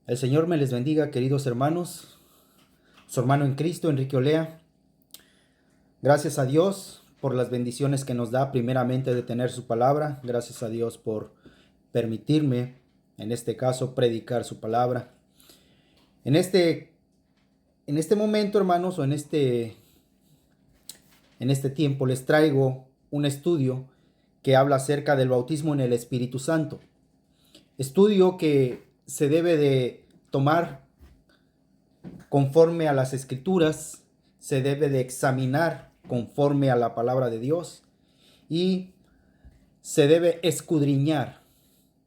El Señor me les bendiga, queridos hermanos. Su hermano en Cristo, Enrique Olea. Gracias a Dios por las bendiciones que nos da primeramente de tener su palabra. Gracias a Dios por permitirme, en este caso, predicar su palabra. En este momento, hermanos, o en este tiempo les traigo un estudio que habla acerca del bautismo en el Espíritu Santo. Estudio que se debe de tomar conforme a las Escrituras, se debe de examinar conforme a la palabra de Dios y se debe escudriñar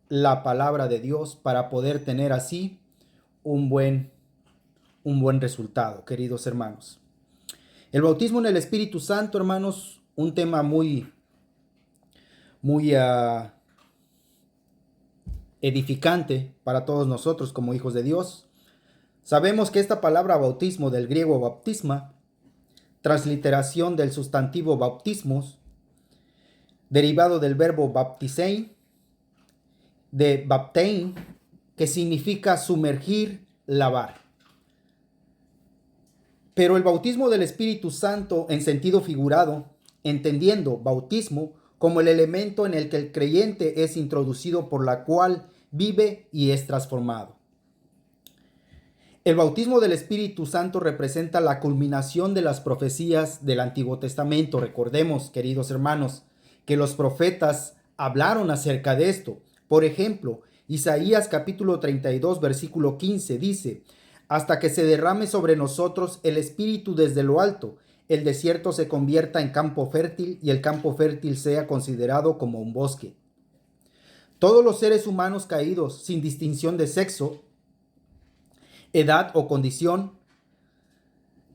la palabra de Dios para poder tener así un buen resultado, queridos hermanos. El bautismo en el Espíritu Santo, hermanos, un tema muy edificante para todos nosotros como hijos de Dios. Sabemos que esta palabra bautismo, del griego baptisma, transliteración del sustantivo bautismos, derivado del verbo baptisein, de baptein, que significa sumergir, lavar. Pero el bautismo del Espíritu Santo en sentido figurado, entendiendo bautismo como el elemento en el que el creyente es introducido por la cual vive y es transformado. El bautismo del Espíritu Santo representa la culminación de las profecías del Antiguo Testamento. Recordemos, queridos hermanos, que los profetas hablaron acerca de esto. Por ejemplo, Isaías capítulo 32, versículo 15 dice: hasta que se derrame sobre nosotros el Espíritu desde lo alto, el desierto se convierta en campo fértil y el campo fértil sea considerado como un bosque. Todos los seres humanos caídos, sin distinción de sexo, edad o condición.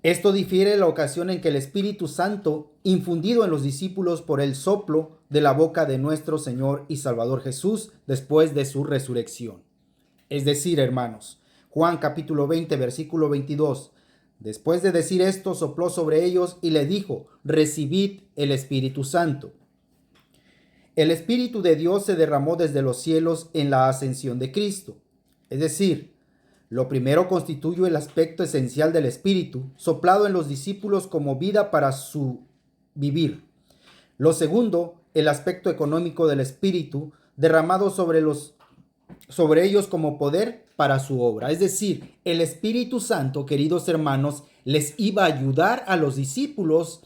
Esto difiere la ocasión en que el Espíritu Santo, infundido en los discípulos por el soplo de la boca de nuestro Señor y Salvador Jesús después de su resurrección. Es decir, hermanos, Juan capítulo 20, versículo 22. Después de decir esto, sopló sobre ellos y le dijo: recibid el Espíritu Santo. El Espíritu de Dios se derramó desde los cielos en la ascensión de Cristo. Es decir, lo primero constituye el aspecto esencial del Espíritu, soplado en los discípulos como vida para su vivir. Lo segundo, el aspecto económico del Espíritu, derramado sobre ellos como poder para su obra. Es decir, el Espíritu Santo, queridos hermanos, les iba a ayudar a los discípulos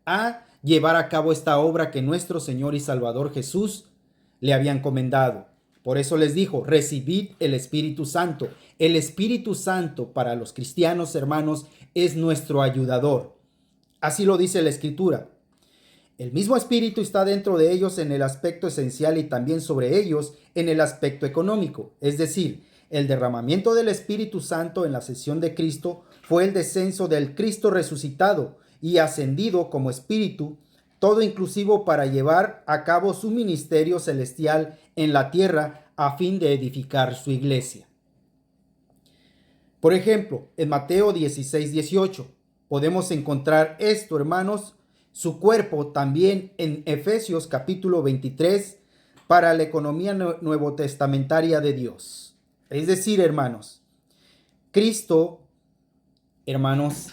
a llevar a cabo esta obra que nuestro Señor y Salvador Jesús le había encomendado. Por eso les dijo: recibid el Espíritu Santo. El Espíritu Santo para los cristianos, hermanos, es nuestro ayudador. Así lo dice la Escritura. El mismo Espíritu está dentro de ellos en el aspecto esencial y también sobre ellos en el aspecto económico. Es decir, el derramamiento del Espíritu Santo en la ascensión de Cristo fue el descenso del Cristo resucitado y ascendido como Espíritu, todo inclusivo para llevar a cabo su ministerio celestial en la tierra a fin de edificar su iglesia. Por ejemplo, en Mateo 16, 18 podemos encontrar esto, hermanos, su cuerpo también en Efesios capítulo 23 para la economía nuevo testamentaria de Dios. Es decir, hermanos, Cristo, hermanos,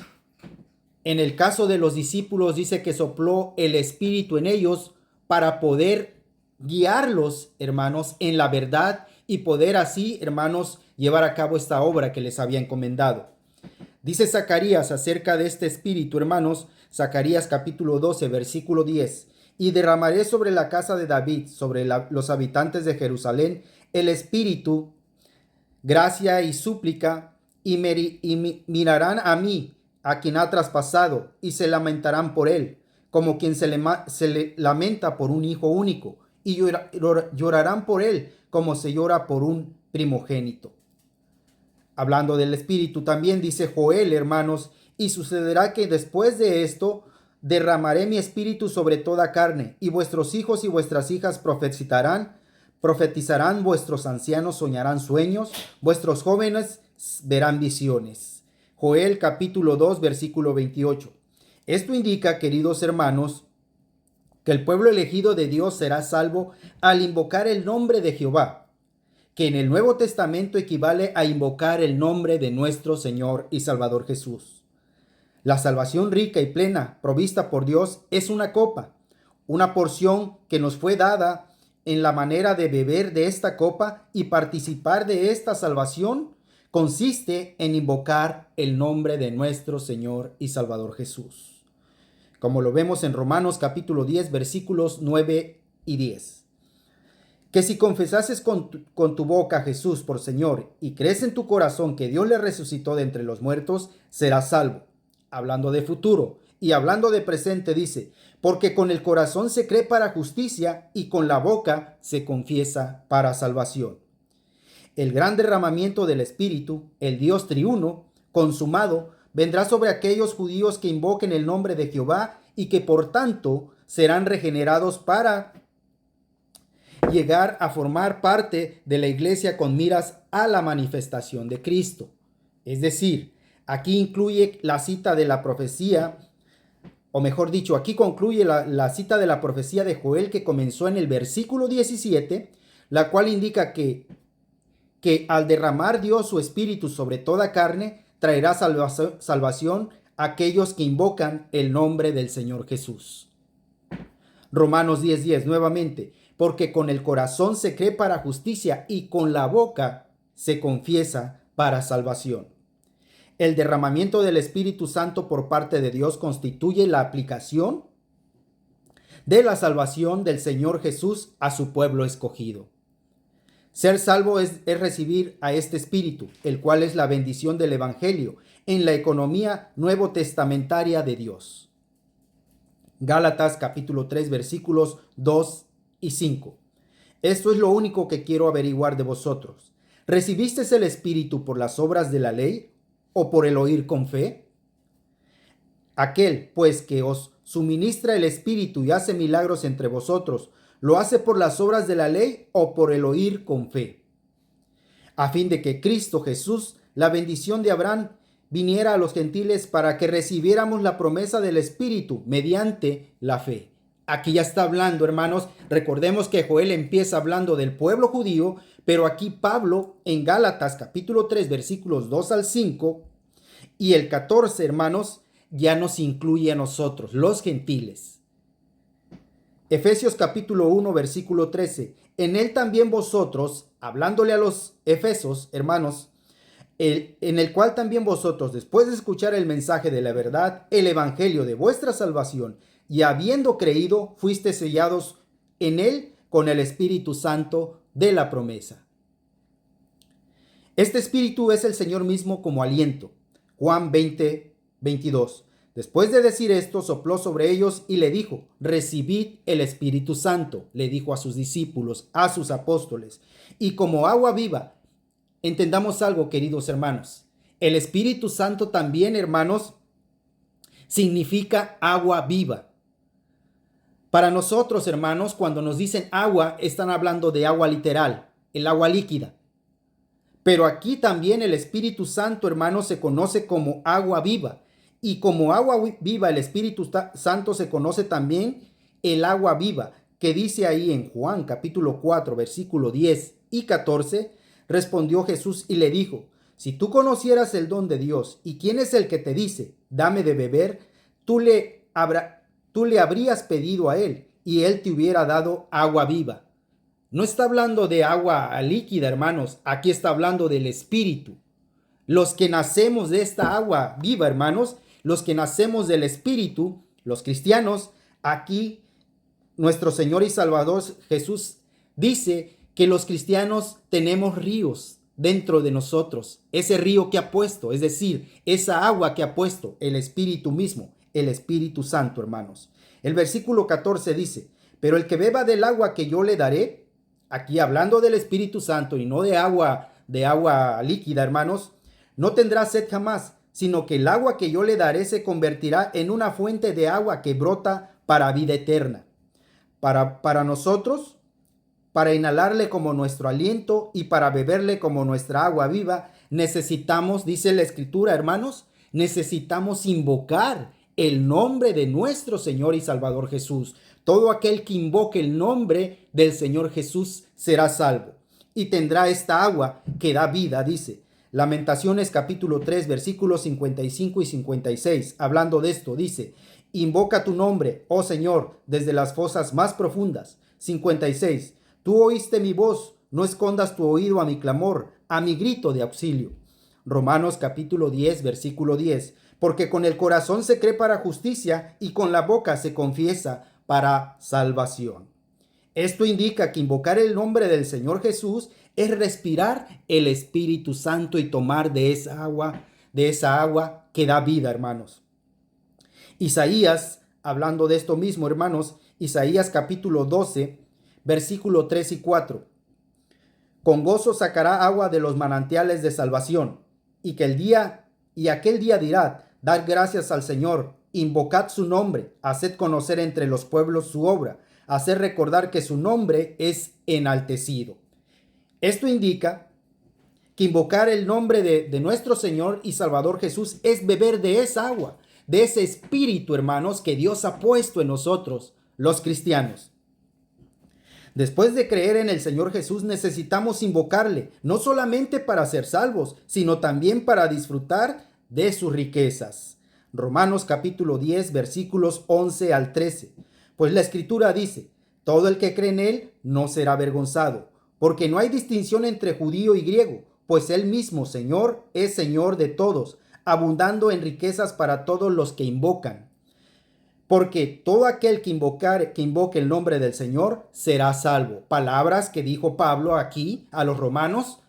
en el caso de los discípulos dice que sopló el Espíritu en ellos para poder guiarlos, hermanos, en la verdad y poder así, hermanos, llevar a cabo esta obra que les había encomendado. Dice Zacarías acerca de este Espíritu, hermanos, Zacarías capítulo 12, versículo 10: y derramaré sobre la casa de David, sobre los habitantes de Jerusalén, el Espíritu, gracia y súplica, y mirarán a mí, a quien ha traspasado, y se lamentarán por él, como quien se le lamenta por un hijo único, y llorarán por él, como se llora por un primogénito. Hablando del Espíritu, también dice Joel, hermanos: y sucederá que después de esto derramaré mi Espíritu sobre toda carne, y vuestros hijos y vuestras hijas profetizarán, vuestros ancianos soñarán sueños, vuestros jóvenes verán visiones. Joel capítulo 2, versículo 28. Esto indica, queridos hermanos, que el pueblo elegido de Dios será salvo al invocar el nombre de Jehová. que en el Nuevo Testamento equivale a invocar el nombre de nuestro Señor y Salvador Jesús. La salvación rica y plena provista por Dios es una copa, una porción que nos fue dada en la manera de beber de esta copa y participar de esta salvación consiste en invocar el nombre de nuestro Señor y Salvador Jesús. Como lo vemos en Romanos capítulo 10, versículos 9 y 10. Que si confesases con tu boca a Jesús por Señor y crees en tu corazón que Dios le resucitó de entre los muertos, serás salvo. Hablando de futuro y hablando de presente dice, porque con el corazón se cree para justicia y con la boca se confiesa para salvación. El gran derramamiento del Espíritu, el Dios triuno, consumado, vendrá sobre aquellos judíos que invoquen el nombre de Jehová y que por tanto serán regenerados para llegar a formar parte de la iglesia con miras a la manifestación de Cristo. Es decir, aquí incluye la cita de la profecía, o mejor dicho, aquí concluye la cita de la profecía de Joel que comenzó en el versículo 17, la cual indica que al derramar Dios su espíritu sobre toda carne, traerá salvación a aquellos que invocan el nombre del Señor Jesús. Romanos 10:10 nuevamente, porque con el corazón se cree para justicia y con la boca se confiesa para salvación. El derramamiento del Espíritu Santo por parte de Dios constituye la aplicación de la salvación del Señor Jesús a su pueblo escogido. Ser salvo es recibir a este Espíritu, el cual es la bendición del Evangelio en la economía nuevo testamentaria de Dios. Gálatas capítulo 3 versículos 2 y 5. Esto es lo único que quiero averiguar de vosotros. ¿Recibisteis el Espíritu por las obras de la ley o por el oír con fe? Aquel, pues, que os suministra el Espíritu y hace milagros entre vosotros, ¿lo hace por las obras de la ley o por el oír con fe? A fin de que Cristo Jesús, la bendición de Abraham, viniera a los gentiles para que recibiéramos la promesa del Espíritu mediante la fe. Aquí ya está hablando, hermanos. Recordemos que Joel empieza hablando del pueblo judío, pero aquí Pablo en Gálatas capítulo 3 versículos 2 al 5 y el 14, hermanos, ya nos incluye a nosotros, los gentiles. Efesios capítulo 1 versículo 13. En él también vosotros, hablándole a los efesos, hermanos, en el cual también vosotros, después de escuchar el mensaje de la verdad, el evangelio de vuestra salvación, y habiendo creído, fuiste sellados en él con el Espíritu Santo de la promesa. Este Espíritu es el Señor mismo como aliento. Juan 20:22. Después de decir esto, sopló sobre ellos y le dijo, recibid el Espíritu Santo, le dijo a sus discípulos, a sus apóstoles, y como agua viva. Entendamos algo, queridos hermanos. El Espíritu Santo también, hermanos, significa agua viva. Para nosotros, hermanos, cuando nos dicen agua, están hablando de agua literal, el agua líquida. Pero aquí también el Espíritu Santo, hermanos, se conoce como agua viva. Y como agua viva, el Espíritu Santo se conoce también el agua viva, que dice ahí en Juan capítulo 4, versículo 10 y 14, respondió Jesús y le dijo, si tú conocieras el don de Dios y quién es el que te dice, dame de beber, tú le habrías pedido a él y él te hubiera dado agua viva. No está hablando de agua líquida, hermanos, aquí está hablando del Espíritu. Los que nacemos de esta agua viva, hermanos, los que nacemos del Espíritu, los cristianos, aquí nuestro Señor y Salvador Jesús dice que los cristianos tenemos ríos dentro de nosotros. Ese río que ha puesto, es decir, esa agua que ha puesto el Espíritu mismo, el Espíritu Santo, hermanos. El versículo 14 dice, pero el que beba del agua que yo le daré, aquí hablando del Espíritu Santo y no de agua líquida, hermanos, no tendrá sed jamás, sino que el agua que yo le daré se convertirá en una fuente de agua que brota para vida eterna. Para nosotros, para inhalarle como nuestro aliento y para beberle como nuestra agua viva, necesitamos, dice la Escritura, hermanos, necesitamos invocar el nombre de nuestro Señor y Salvador Jesús. Todo aquel que invoque el nombre del Señor Jesús será salvo. y tendrá esta agua que da vida, dice. Lamentaciones capítulo 3, versículos 55 y 56, hablando de esto, dice, invoca tu nombre, oh Señor, desde las fosas más profundas. 56, tú oíste mi voz, no escondas tu oído a mi clamor, a mi grito de auxilio. Romanos capítulo 10, versículo 10, porque con el corazón se cree para justicia y con la boca se confiesa para salvación. Esto indica que invocar el nombre del Señor Jesús es respirar el Espíritu Santo y tomar de esa agua que da vida, hermanos. Isaías, hablando de esto mismo, hermanos, Isaías capítulo 12, versículo 3 y 4. Con gozo sacará agua de los manantiales de salvación, y aquel día dirá, dad gracias al Señor, invocad su nombre, haced conocer entre los pueblos su obra, hacer recordar que su nombre es enaltecido. Esto indica que invocar el nombre de nuestro Señor y Salvador Jesús es beber de esa agua, de ese espíritu, hermanos, que Dios ha puesto en nosotros, los cristianos. Después de creer en el Señor Jesús, necesitamos invocarle, no solamente para ser salvos, sino también para disfrutar de sus riquezas. Romanos capítulo 10, versículos 11 al 13. Pues la Escritura dice, todo el que cree en él no será avergonzado, porque no hay distinción entre judío y griego, pues él mismo, Señor, es Señor de todos, abundando en riquezas para todos los que invocan. Porque todo aquel que invoque el nombre del Señor será salvo. Palabras que dijo Pablo aquí a los romanos.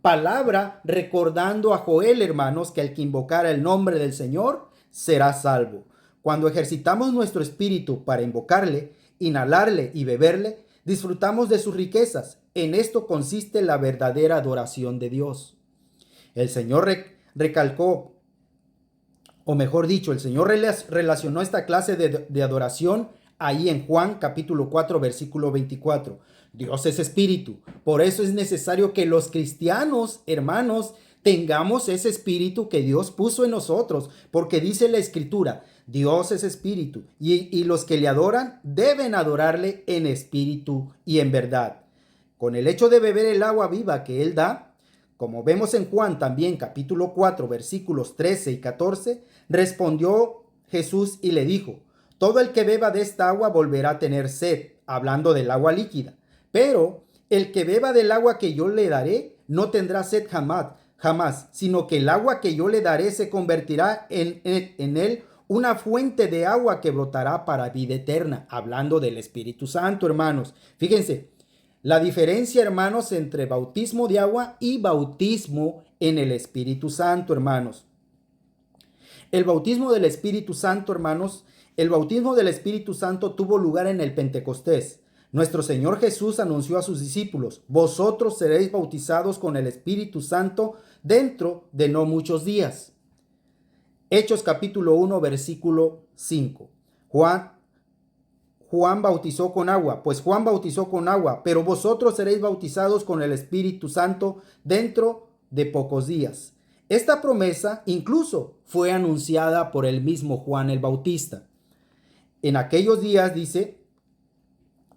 Palabra recordando a Joel, hermanos, que el que invocara el nombre del Señor será salvo. Cuando ejercitamos nuestro espíritu para invocarle, inhalarle y beberle, disfrutamos de sus riquezas. En esto consiste la verdadera adoración de Dios. El Señor recalcó, o mejor dicho, el Señor relacionó esta clase de adoración ahí en Juan capítulo 4, versículo 24. Dios es espíritu. Por eso es necesario que los cristianos, hermanos, tengamos ese espíritu que Dios puso en nosotros. Porque dice la Escritura, Dios es espíritu. Y los que le adoran deben adorarle en espíritu y en verdad. Con el hecho de beber el agua viva que Él da, como vemos en Juan también capítulo 4 versículos 13 y 14, respondió Jesús y le dijo, todo el que beba de esta agua volverá a tener sed, hablando del agua líquida, pero el que beba del agua que yo le daré no tendrá sed jamás, sino que el agua que yo le daré se convertirá en él una fuente de agua que brotará para vida eterna, hablando del Espíritu Santo, hermanos. Fíjense, la diferencia, hermanos, entre bautismo de agua y bautismo en el Espíritu Santo, hermanos. El bautismo del Espíritu Santo, hermanos, el bautismo del Espíritu Santo tuvo lugar en el Pentecostés. Nuestro Señor Jesús anunció a sus discípulos, vosotros seréis bautizados con el Espíritu Santo dentro de no muchos días. Hechos capítulo 1, versículo 5. Juan bautizó con agua, pero vosotros seréis bautizados con el Espíritu Santo dentro de pocos días. Esta promesa incluso fue anunciada por el mismo Juan el Bautista. En aquellos días dice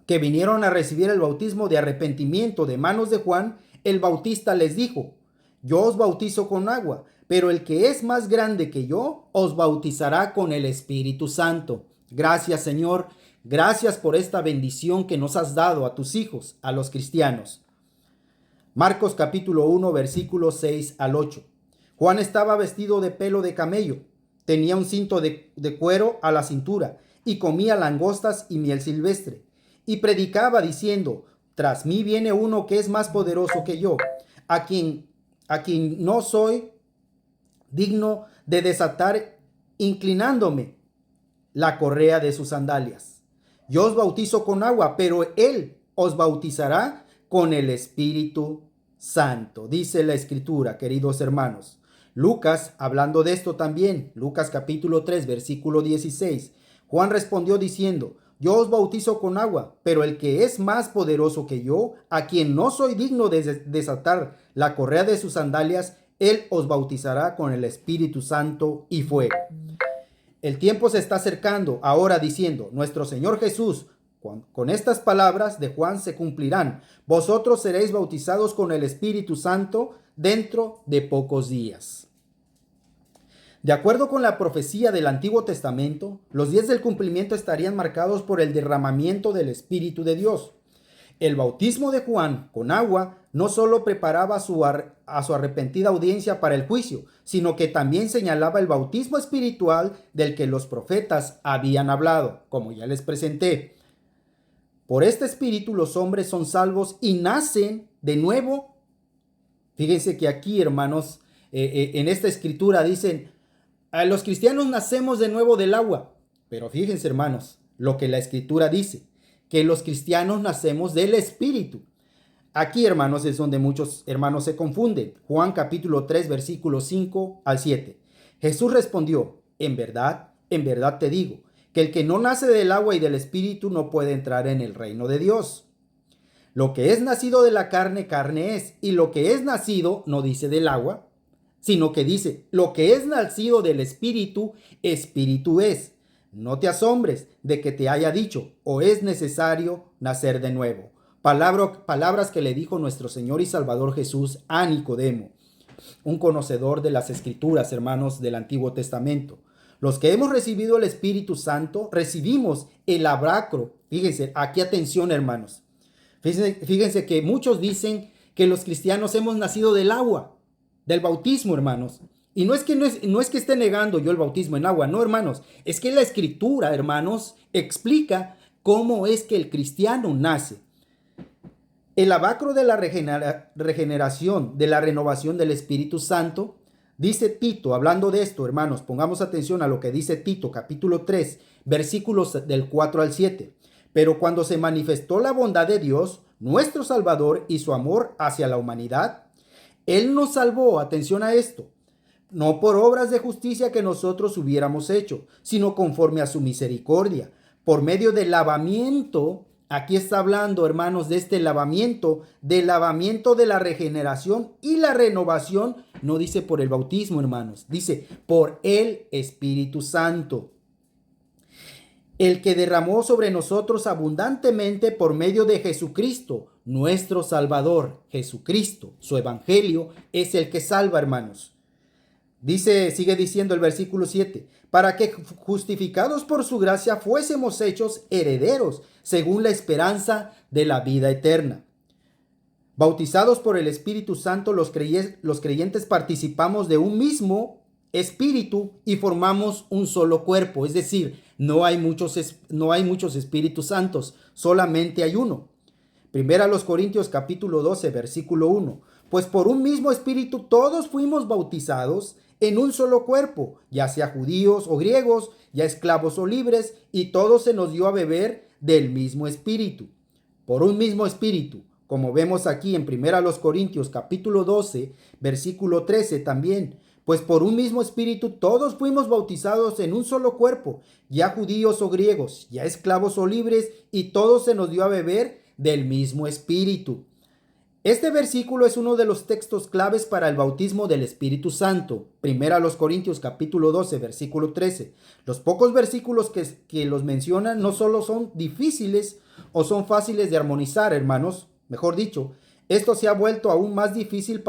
que vinieron a recibir el bautismo de arrepentimiento de manos de Juan, el Bautista les dijo, yo os bautizo con agua, pero el que es más grande que yo os bautizará con el Espíritu Santo. Gracias, Señor. Gracias por esta bendición que nos has dado a tus hijos, a los cristianos. Marcos capítulo 1, versículos 6 al 8. Juan estaba vestido de pelo de camello, tenía un cinto de cuero a la cintura y comía langostas y miel silvestre. Y predicaba diciendo, tras mí viene uno que es más poderoso que yo, a quien no soy digno de desatar inclinándome la correa de sus sandalias. Yo os bautizo con agua, pero Él os bautizará con el Espíritu Santo, dice la Escritura, queridos hermanos. Lucas, hablando de esto también, Lucas capítulo 3, versículo 16. Juan respondió diciendo, yo os bautizo con agua, pero el que es más poderoso que yo, a quien no soy digno de desatar la correa de sus sandalias, Él os bautizará con el Espíritu Santo y fuego. El tiempo se está acercando ahora diciendo, nuestro Señor Jesús, Con estas palabras de Juan se cumplirán. Vosotros seréis bautizados con el Espíritu Santo dentro de pocos días. De acuerdo con la profecía del Antiguo Testamento, los días del cumplimiento estarían marcados por el derramamiento del Espíritu de Dios. El bautismo de Juan con agua no solo preparaba a su arrepentida audiencia para el juicio, sino que también señalaba el bautismo espiritual del que los profetas habían hablado, como ya les presenté. Por este espíritu los hombres son salvos y nacen de nuevo. Fíjense que aquí, hermanos, en esta escritura dicen, los cristianos nacemos de nuevo del agua. Pero fíjense, hermanos, lo que la escritura dice, que los cristianos nacemos del Espíritu. Aquí, hermanos, es donde muchos hermanos se confunden. Juan capítulo 3, versículos 5 al 7. Jesús respondió, en verdad te digo, que el que no nace del agua y del Espíritu no puede entrar en el reino de Dios. Lo que es nacido de la carne, carne es, y lo que es nacido no dice del agua, sino que dice, lo que es nacido del Espíritu, Espíritu es. No te asombres de que te haya dicho, o es necesario nacer de nuevo. Palabras que le dijo nuestro Señor y Salvador Jesús a Nicodemo, un conocedor de las Escrituras, hermanos, del Antiguo Testamento. Los que hemos recibido el Espíritu Santo, recibimos el abracro. Fíjense, aquí atención, hermanos. Fíjense que muchos dicen que los cristianos hemos nacido del agua, del bautismo, hermanos. Y no es que esté negando yo el bautismo en agua, no, hermanos. Es que la Escritura, hermanos, explica cómo es que el cristiano nace. El lavacro de la regeneración, de la renovación del Espíritu Santo, dice Tito, hablando de esto, hermanos, pongamos atención a lo que dice Tito, capítulo 3, versículos del 4 al 7. Pero cuando se manifestó la bondad de Dios, nuestro Salvador, y su amor hacia la humanidad, Él nos salvó, atención a esto, no por obras de justicia que nosotros hubiéramos hecho, sino conforme a su misericordia, por medio del lavamiento. Aquí está hablando, hermanos, de este lavamiento, del lavamiento de la regeneración y la renovación. No dice por el bautismo, hermanos, dice por el Espíritu Santo, el que derramó sobre nosotros abundantemente por medio de Jesucristo, nuestro Salvador. Jesucristo, su evangelio, es el que salva, hermanos. Sigue diciendo el versículo 7, para que justificados por su gracia fuésemos hechos herederos según la esperanza de la vida eterna. Bautizados por el Espíritu Santo, los creyentes participamos de un mismo espíritu y formamos un solo cuerpo. Es decir, no hay muchos Espíritus Santos, solamente hay uno. Primera a los Corintios capítulo 12, versículo 1. Pues por un mismo espíritu todos fuimos bautizados en un solo cuerpo, ya sea judíos o griegos, ya esclavos o libres, y todos se nos dio a beber del mismo espíritu. Por un mismo espíritu, como vemos aquí en 1 Corintios capítulo 12, versículo 13 también. Pues por un mismo espíritu todos fuimos bautizados en un solo cuerpo, ya judíos o griegos, ya esclavos o libres, y todos se nos dio a beber del mismo espíritu. Este versículo es uno de los textos claves para el bautismo del Espíritu Santo. 1 Corintios capítulo 12, versículo 13. Los pocos versículos que los mencionan no solo son difíciles o son fáciles de armonizar, hermanos. Mejor dicho, esto se ha vuelto aún más difícil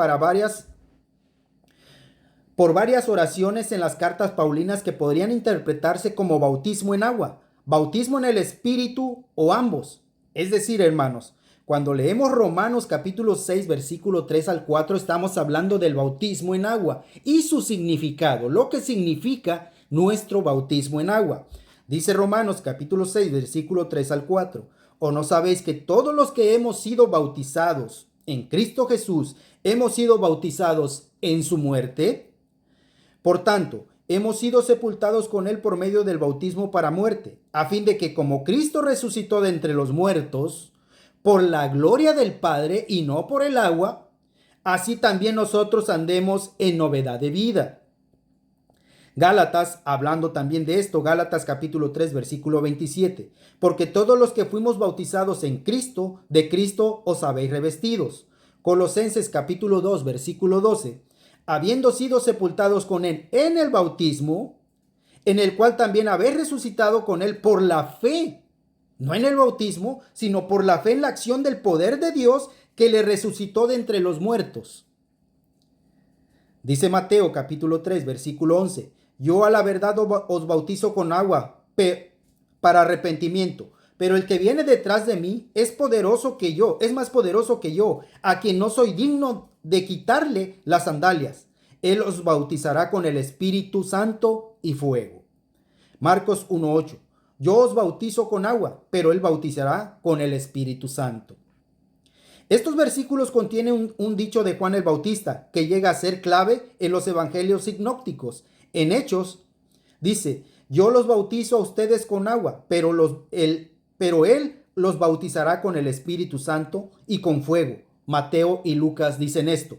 por varias oraciones en las cartas paulinas que podrían interpretarse como bautismo en agua, bautismo en el Espíritu o ambos. Es decir, hermanos, cuando leemos Romanos capítulo 6, versículo 3 al 4, estamos hablando del bautismo en agua y su significado, lo que significa nuestro bautismo en agua. Dice Romanos capítulo 6, versículo 3 al 4, ¿o no sabéis que todos los que hemos sido bautizados en Cristo Jesús, hemos sido bautizados en su muerte? Por tanto, hemos sido sepultados con él por medio del bautismo para muerte, a fin de que como Cristo resucitó de entre los muertos, por la gloria del Padre y no por el agua, así también nosotros andemos en novedad de vida. Gálatas, hablando también de esto, Gálatas capítulo 3, versículo 27, porque todos los que fuimos bautizados en Cristo, de Cristo os habéis revestidos. Colosenses capítulo 2, versículo 12, habiendo sido sepultados con él en el bautismo, en el cual también habéis resucitado con él por la fe no en el bautismo, sino por la fe en la acción del poder de Dios que le resucitó de entre los muertos. Dice Mateo capítulo 3, versículo 11, yo a la verdad os bautizo con agua para arrepentimiento, pero el que viene detrás de mí es más poderoso que yo, a quien no soy digno de quitarle las sandalias. Él os bautizará con el Espíritu Santo y fuego. Marcos 1:8, yo os bautizo con agua, pero él bautizará con el Espíritu Santo. Estos versículos contienen un dicho de Juan el Bautista que llega a ser clave en los evangelios sinópticos. En Hechos dice, yo los bautizo a ustedes con agua, pero él los bautizará con el Espíritu Santo y con fuego. Mateo y Lucas dicen esto.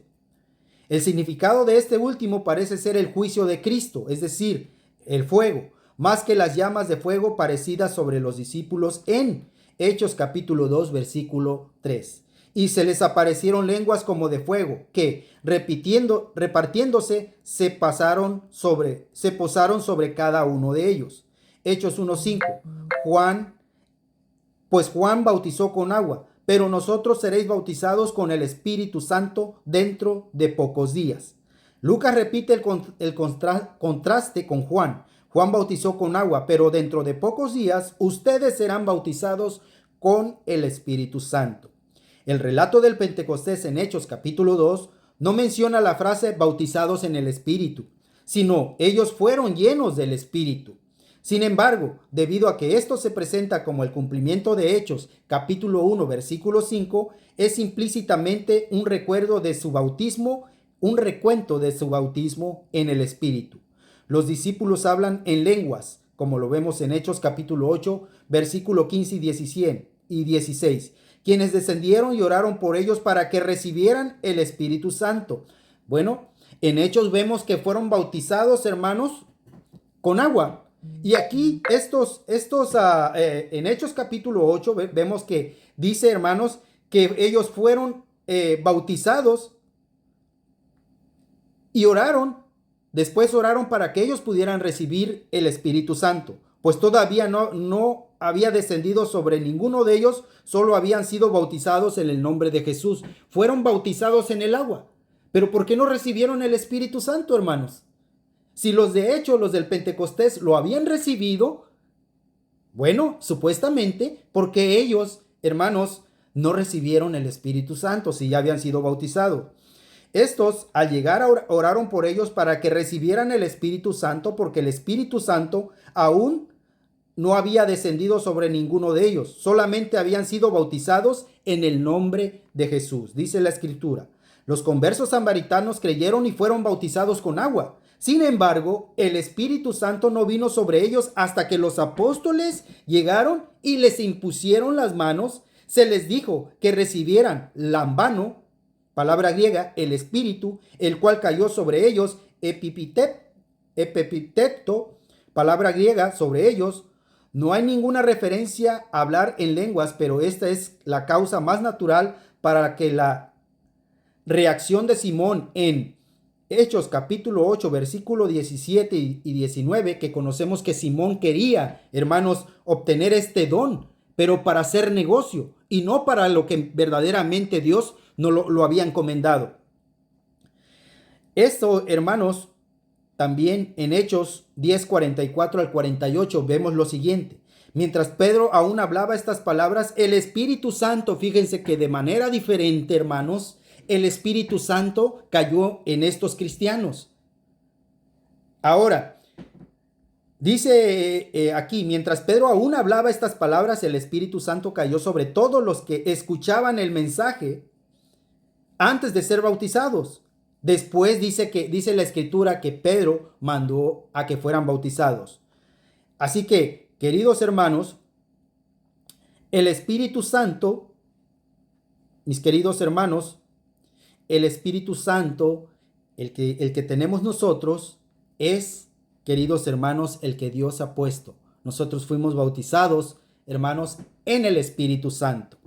El significado de este último parece ser el juicio de Cristo, es decir, el fuego, más que las llamas de fuego parecidas sobre los discípulos en Hechos capítulo 2, versículo 3. Y se les aparecieron lenguas como de fuego, que, repartiéndose, se posaron sobre cada uno de ellos. Hechos 1:5. Juan bautizó con agua, pero nosotros seréis bautizados con el Espíritu Santo dentro de pocos días. Lucas repite el contraste con Juan. Juan bautizó con agua, pero dentro de pocos días ustedes serán bautizados con el Espíritu Santo. El relato del Pentecostés en Hechos capítulo 2 no menciona la frase bautizados en el Espíritu, sino ellos fueron llenos del Espíritu. Sin embargo, debido a que esto se presenta como el cumplimiento de Hechos capítulo 1 versículo 5, es implícitamente un recuento de su bautismo en el Espíritu. Los discípulos hablan en lenguas, como lo vemos en Hechos capítulo 8 versículo 15 y 16, quienes descendieron y oraron por ellos para que recibieran el Espíritu Santo. Bueno, en Hechos vemos que fueron bautizados, hermanos, con agua. Y aquí en Hechos capítulo 8 vemos que dice, hermanos, que ellos fueron bautizados y después oraron para que ellos pudieran recibir el Espíritu Santo, pues todavía no había descendido sobre ninguno de ellos, solo habían sido bautizados en el nombre de Jesús. Fueron bautizados en el agua. Pero ¿por qué no recibieron el Espíritu Santo, hermanos? Si los del Pentecostés lo habían recibido, bueno, supuestamente porque ellos, hermanos, no recibieron el Espíritu Santo si ya habían sido bautizados. Estos, al llegar, oraron por ellos para que recibieran el Espíritu Santo, porque el Espíritu Santo aún no había descendido sobre ninguno de ellos, solamente habían sido bautizados en el nombre de Jesús. Dice la Escritura, los conversos samaritanos creyeron y fueron bautizados con agua. Sin embargo, el Espíritu Santo no vino sobre ellos hasta que los apóstoles llegaron y les impusieron las manos. Se les dijo que recibieran lambano, palabra griega, el Espíritu, el cual cayó sobre ellos, epipiteto, palabra griega, sobre ellos. No hay ninguna referencia a hablar en lenguas, pero esta es la causa más natural para que la reacción de Simón en Hechos capítulo 8, versículo 17 y 19, que conocemos que Simón quería, hermanos, obtener este don, pero para hacer negocio y no para lo que verdaderamente Dios no lo había encomendado. Esto, hermanos, también en Hechos 10, 44 al 48 vemos lo siguiente. Mientras Pedro aún hablaba estas palabras, el Espíritu Santo, fíjense que de manera diferente, hermanos, el Espíritu Santo cayó en estos cristianos. Ahora, dice aquí, mientras Pedro aún hablaba estas palabras, el Espíritu Santo cayó sobre todos los que escuchaban el mensaje antes de ser bautizados. Después dice la Escritura que Pedro mandó a que fueran bautizados. Así que, queridos hermanos, el Espíritu Santo, mis queridos hermanos, el Espíritu Santo, el que tenemos nosotros, es, queridos hermanos, el que Dios ha puesto. Nosotros fuimos bautizados, hermanos, en el Espíritu Santo.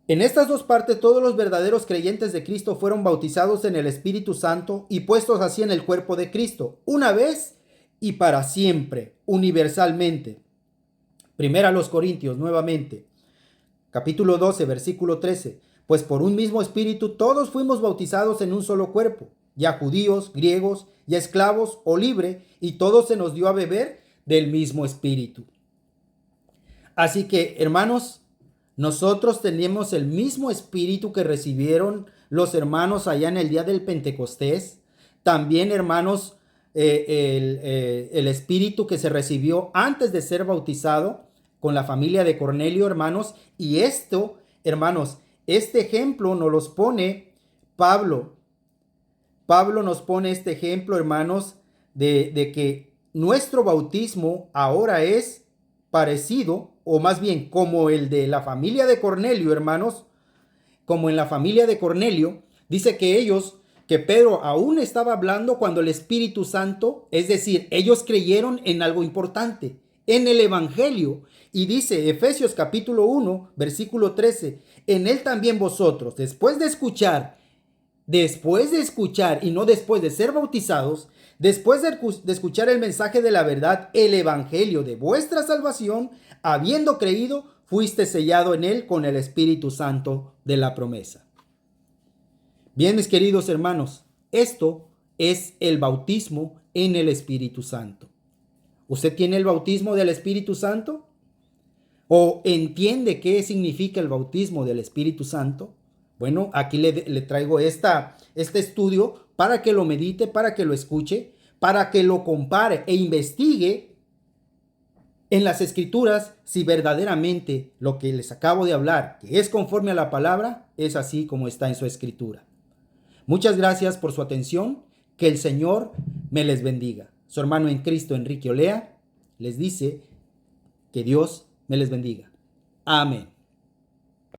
En estas dos partes, todos los verdaderos creyentes de Cristo fueron bautizados en el Espíritu Santo y puestos así en el cuerpo de Cristo, una vez y para siempre, universalmente. Primera a los Corintios, nuevamente, capítulo 12, versículo 13. Pues por un mismo espíritu todos fuimos bautizados en un solo cuerpo, ya judíos, griegos, ya esclavos o libre, y todos se nos dio a beber del mismo espíritu. Así que, hermanos, nosotros tenemos el mismo espíritu que recibieron los hermanos allá en el día del Pentecostés. También, hermanos, el espíritu que se recibió antes de ser bautizado con la familia de Cornelio, hermanos. Y esto, hermanos, este ejemplo nos los pone Pablo. Pablo nos pone este ejemplo, hermanos, de que nuestro bautismo ahora es parecido, o más bien como el de la familia de Cornelio, hermanos, como en la familia de Cornelio, dice que Pedro aún estaba hablando cuando el Espíritu Santo, es decir, ellos creyeron en algo importante, en el Evangelio. Y dice Efesios capítulo 1, versículo 13, en él también vosotros, después de escuchar y no después de ser bautizados, después de escuchar el mensaje de la verdad, el evangelio de vuestra salvación, habiendo creído, fuiste sellado en él con el Espíritu Santo de la promesa. Bien, mis queridos hermanos, esto es el bautismo en el Espíritu Santo. ¿Usted tiene el bautismo del Espíritu Santo? ¿O entiende qué significa el bautismo del Espíritu Santo? Bueno, aquí le traigo este estudio para que lo medite, para que lo escuche, para que lo compare e investigue en las Escrituras si verdaderamente lo que les acabo de hablar, que es conforme a la palabra, es así como está en su Escritura. Muchas gracias por su atención. Que el Señor me les bendiga. Su hermano en Cristo, Enrique Olea, les dice que Dios me les bendiga. Amén.